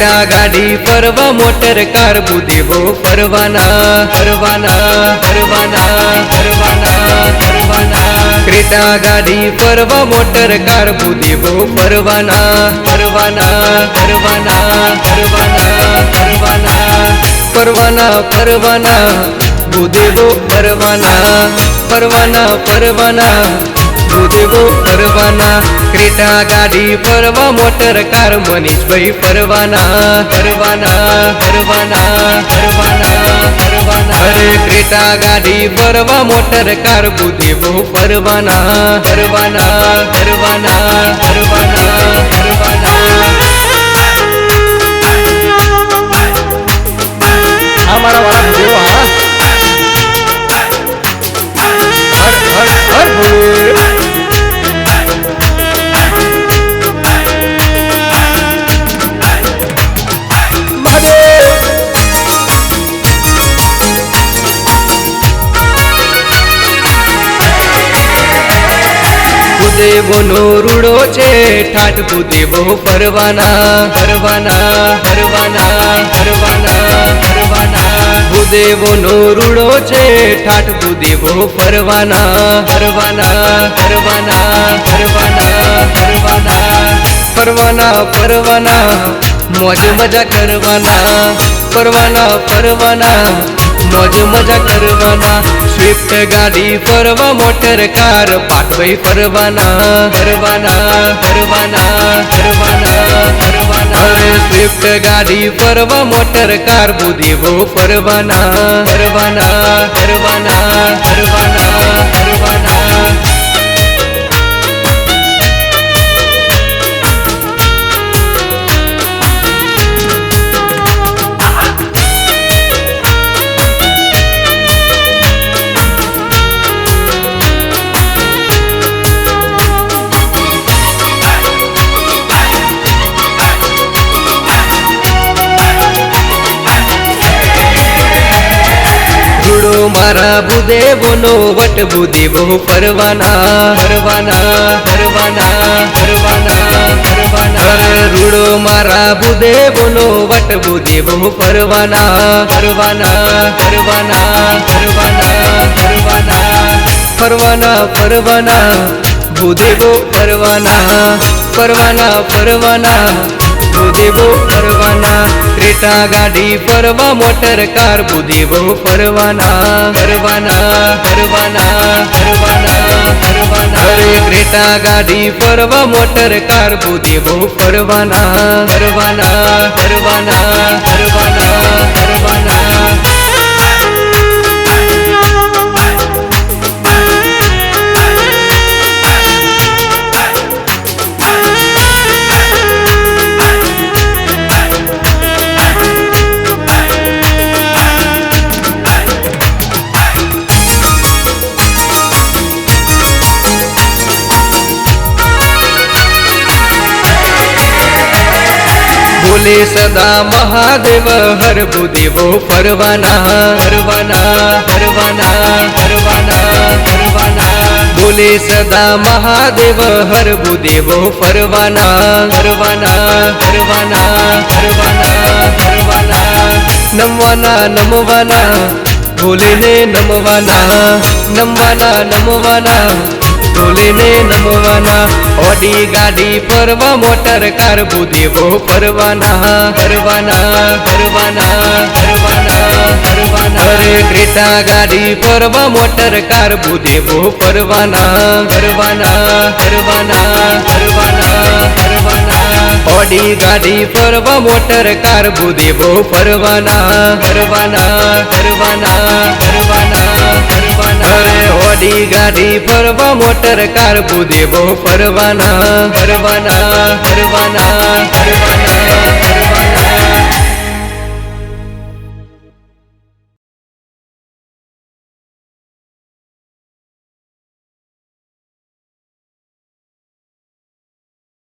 Creta गाड़ी फरवा motor car बुदेवो फरवाना फरवाना फरवाना फरवाना फरवाना Creta गाड़ी फरवा motor car बुदेवो फरवाना फरवाना फरवाना फरवाना फरवाना फरवाना फरवाना बुदेवो फरवाना फरवाना फरवाना बुदेवो फरवाना Creta गाड़ी फरवा मोटर कार मनीष भाई फरवाना फरवाना फरवाना फरवाना फरवाना अरे क्रेटा गाड़ी फरवा मोटर कार बुदेवो फरवाना फरवाना फरवाना फरवाना फरवाना हमारा वाला बुदेवो हाँ हर हर हर भोले बुदेवो नो रूड़ो छे ठाठ बुदेवो फरवाना फरवाना फरवाना फरवाना फरवाना बुदेवो नो रूड़ो छे ठाठ बुदेवो फरवाना फरवाना फरवाना फरवाना फरवाना फरवाना फरवाना मौज मजा करवाना फरवाना फरवाना मौज मजा करवाना स्विफ्ट गाड़ी फरवा मोटर कार पाठवई फरवाना फरवाना फरवाना फरवाना फरवाना अरे स्विफ्ट गाड़ी फरवा मोटर कार बुदेवो फरवाना फरवाना फरवाना फरवाना फरवाना मारा बुदेवो नो वट बुदेवो फरवाना फरवाना फरवाना फरवाना फरवाना अरे रूड़ो मारा बुदेवो नो वट बुदेवो फरवाना फरवाना फरवाना फरवाना फरवाना फरवाना फरवाना बुदेवो फरवाना फरवाना फरवाना बुदेवो फरवाना क्रेटा गाड़ी फरवा मोटर कार बुदेवो फरवाना फरवाना फरवाना फरवाना फरवाना अरे क्रेटा गाड़ी फरवा मोटर कार बुदेवो फरवाना फरवाना फरवाना फरवाना फरवाना बोले सदा महादेव हर बुदेवो फरवाना फरवाना फरवाना फरवाना फरवाना बोले सदा महादेव हर बुदेवो फरवाना फरवाना फरवाना फरवाना फरवाना नमवाना नमवाना भोले ने नमवाना नमवाना नमवाना भोले ने नमवाना ऑडी गाड़ी फरवा मोटर कार बुदेवो फरवाना फरवाना फरवाना फरवाना फरवाना अरे क्रेटा गाड़ी फरवा मोटर कार बुदेवो फरवाना फरवाना फरवाना फरवाना फरवाना ऑडी गाड़ी फरवा मोटर कार बुदेवो फरवाना फरवाना फरवाना फरवाना फरवाना अरे ऑडी गाड़ी फरवा मोटर कार बुदेवो फरवाना फरवाना फरवाना फरवाना